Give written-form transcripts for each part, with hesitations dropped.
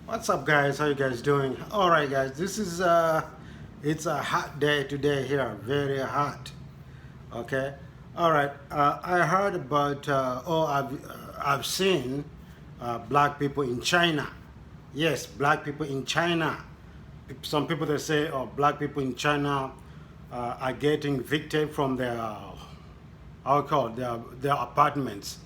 What's up, guys? How you guys doing? All right, guys. This is it's a hot day today here, very hot. Okay. All right. I heard about I've seen black people in China. Yes, black people in China. Some people they say, oh, black people in China are getting evicted from their how call it, their apartments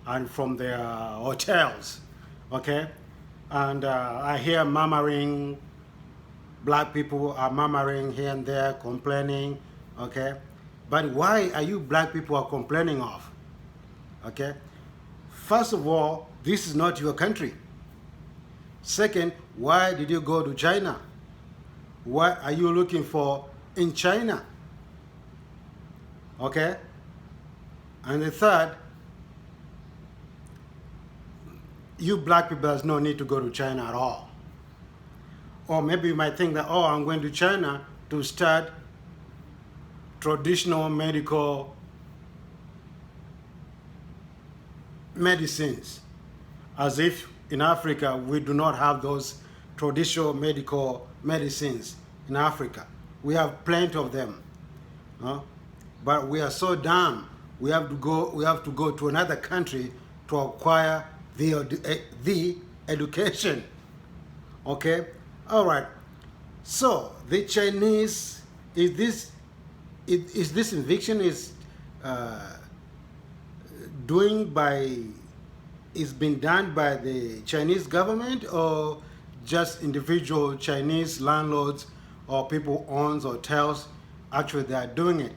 and from their hotels. Okay. And I hear murmuring, black people are murmuring here and there, complaining, okay? But why are you black people are complaining of, okay? First of all, this is not your country. Second, why did you go to China? What are you looking for in China, okay? And the third, you black people has no need to go to China at all. Or maybe you might think that, oh, I'm going to China to start traditional medical medicines. As if in Africa we do not have those traditional medical medicines in Africa. We have plenty of them. But we are so dumb. We have to go to another country to acquire the education. Okay. All right. So the Chinese is this eviction is been done by the Chinese government, or just individual Chinese landlords or people who owns hotels actually they are doing it?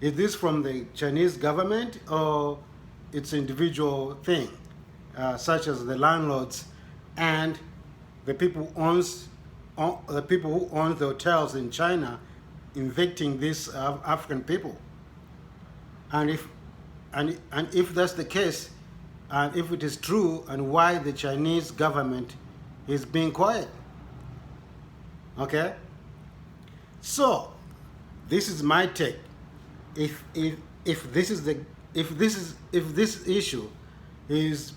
Is this from the Chinese government, or it's an individual thing? Such as the landlords and the people who own the hotels in China evicting these African people. And if that's the case, and if it is true, and why the Chinese government is being quiet? Okay. So this is my take. If this issue is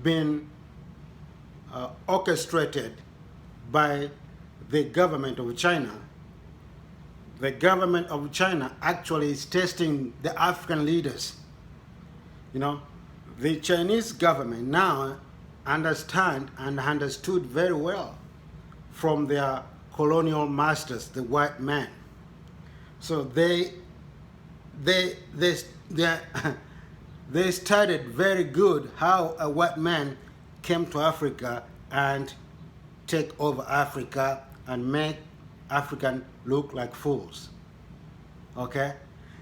been orchestrated by the government of China. The government of China actually is testing the African leaders. You know, the Chinese government now understood very well from their colonial masters, the white man. So they studied very good how a white man came to Africa and take over Africa and make Africans look like fools. Okay?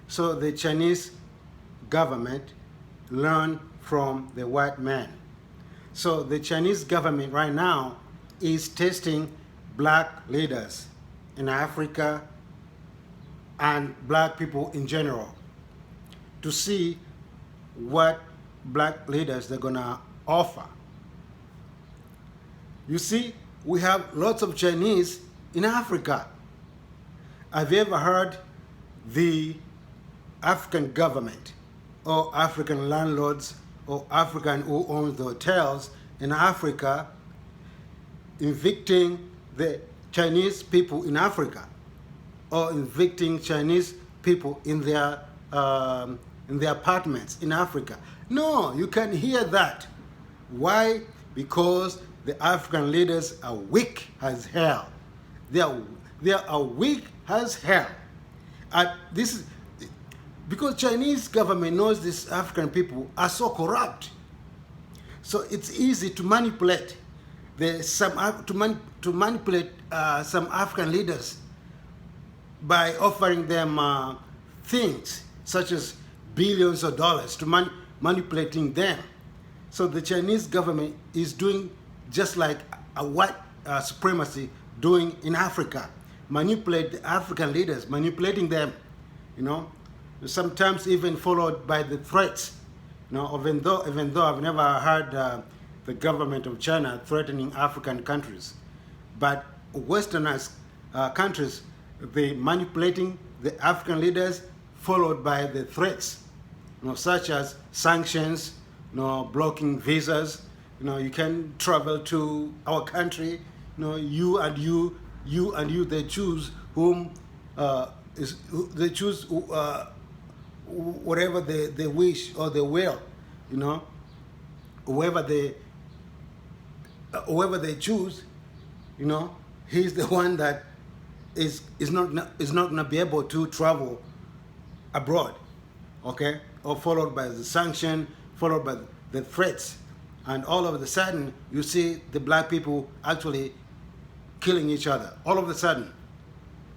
So the Chinese government learned from the white man. So the Chinese government right now is testing black leaders in Africa and black people in general to see what black leaders they're gonna offer. You see, we have lots of Chinese in Africa. Have you ever heard the African government or African landlords or African who own the hotels in Africa evicting the Chinese people in Africa, or evicting Chinese people in their apartments in Africa? No, you can hear that. Why? Because the African leaders are weak as hell. They are weak as hell. This is because Chinese government knows these African people are so corrupt. So it's easy to manipulate some African leaders by offering them things such as billions of dollars to manipulating them. So the Chinese government is doing just like a white supremacy doing in Africa. Manipulate the African leaders, manipulating them, you know, sometimes even followed by the threats. You know, even though I've never heard the government of China threatening African countries, but Westernized countries, they manipulating the African leaders, followed by the threats, you know, such as sanctions, you know, blocking visas, You can travel to our country. You and you. They choose whom they choose whatever they wish or they will. You know, whoever they whoever they choose, he's the one that is not gonna be able to travel abroad, okay, or followed by the sanction, followed by the threats, and all of a sudden you see the black people actually killing each other. All of a sudden,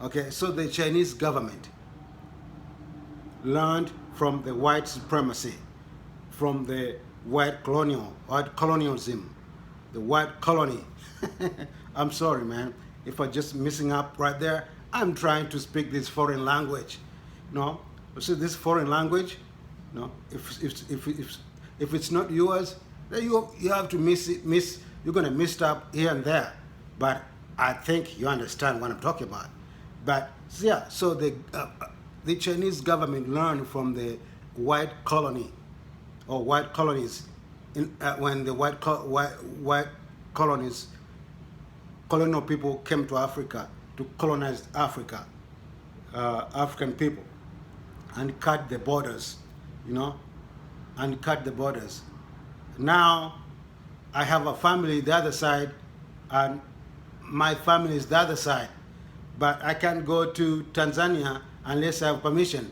okay. So the Chinese government learned from the white supremacy, from the white colonialism, the white colony. I'm sorry, man, if I'm just messing up right there. I'm trying to speak this foreign language. You see this foreign language. If it's not yours, then you have to you're gonna miss up here and there. But I think you understand what I'm talking about. But yeah, so the Chinese government learned from the white colony or white colonies when the white colonies colonial people came to Africa to colonize Africa, African people, and cut the borders, and cut the borders. Now I have a family the other side, and my family is the other side, but I can't go to Tanzania unless I have permission.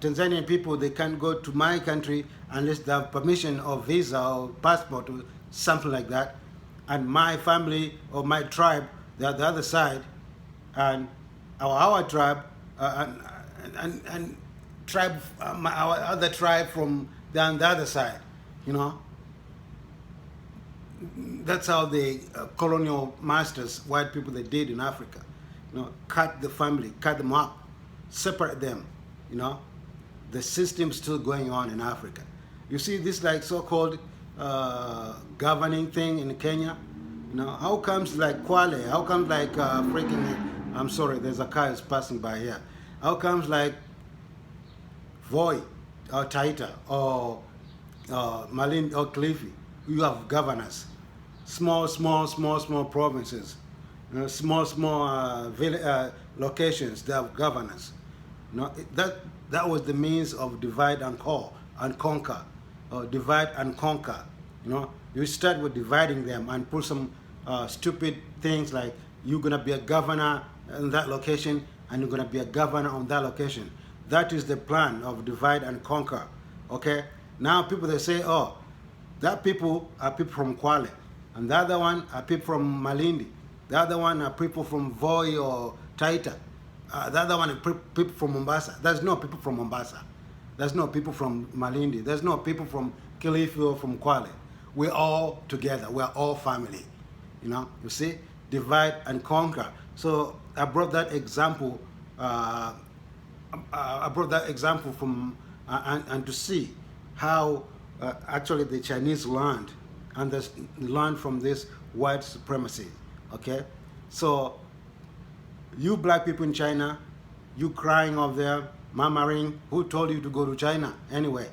Tanzanian people, they can't go to my country unless they have permission or visa or passport or something like that. And my family or my tribe, they're the other side, and our tribe and tribe, our other tribe from down the other side, That's how the colonial masters, white people, they did in Africa. Cut the family, cut them up, separate them. The system's still going on in Africa. You see this like so-called governing thing in Kenya. How comes like Kwale? How comes like I'm sorry, there's a car is passing by here. How comes like Voi or Taita or Malindi or Kilifi? You have governors, small provinces, small locations. They have governors. That was the means of divide and conquer, or divide and conquer. You start with dividing them and put some stupid things like you're gonna be a governor in that location and you're gonna be a governor on that location. That is the plan of divide and conquer. Okay. Now people they say, oh, that people are people from Kwale, and the other one are people from Malindi. The other one are people from Voi or Taita. The other one are people from Mombasa. There's no people from Mombasa. There's no people from Malindi. There's no people from Kilifi or from Kwale. We're all together. We're all family. You see? Divide and conquer. So I brought that example. From and to see how actually the Chinese learned, and they learned from this white supremacy. Okay? So you black people in China, you crying over there, murmuring, who told you to go to China anyway?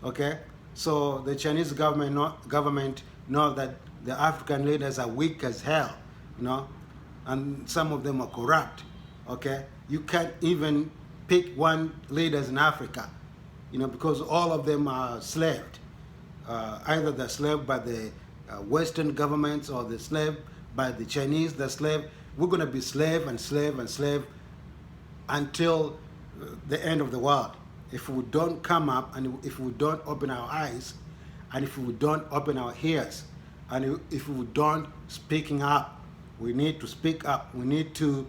Okay? So the Chinese government know that the African leaders are weak as hell, and some of them are corrupt. Okay? You can't even pick one leaders in Africa, because all of them are slaved. Either they're slaved by the Western governments or they're slaved by the Chinese, they're slaved. We're going to be slave and slave and slave until the end of the world. If we don't come up and if we don't open our eyes and if we don't open our ears and if we don't speaking up, we need to speak up. We need to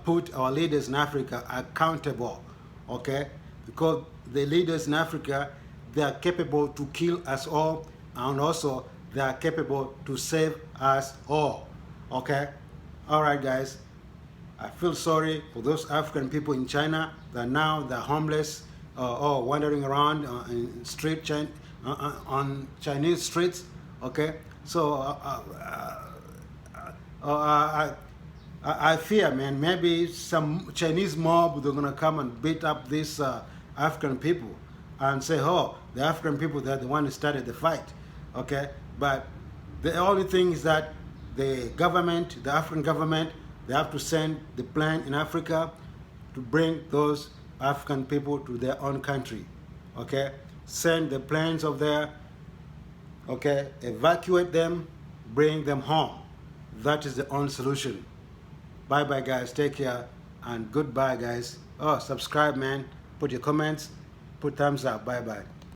put our leaders in Africa accountable, okay? Because the leaders in Africa, they are capable to kill us all, and also they are capable to save us all, okay? All right, guys. I feel sorry for those African people in China that now they're homeless or wandering around on Chinese streets. Okay, so I fear, man, maybe some Chinese mob they're gonna come and beat up these African people and say, oh, the African people, they're the one who started the fight. Okay, But the only thing is that the government, the African government, they have to send the plane in Africa to bring those African people to their own country. Okay? Send the planes over there, okay? Evacuate them, bring them home. That is the only solution. Bye bye, guys. Take care and goodbye, guys. Oh, subscribe, man. Put your comments, put thumbs up. Bye bye.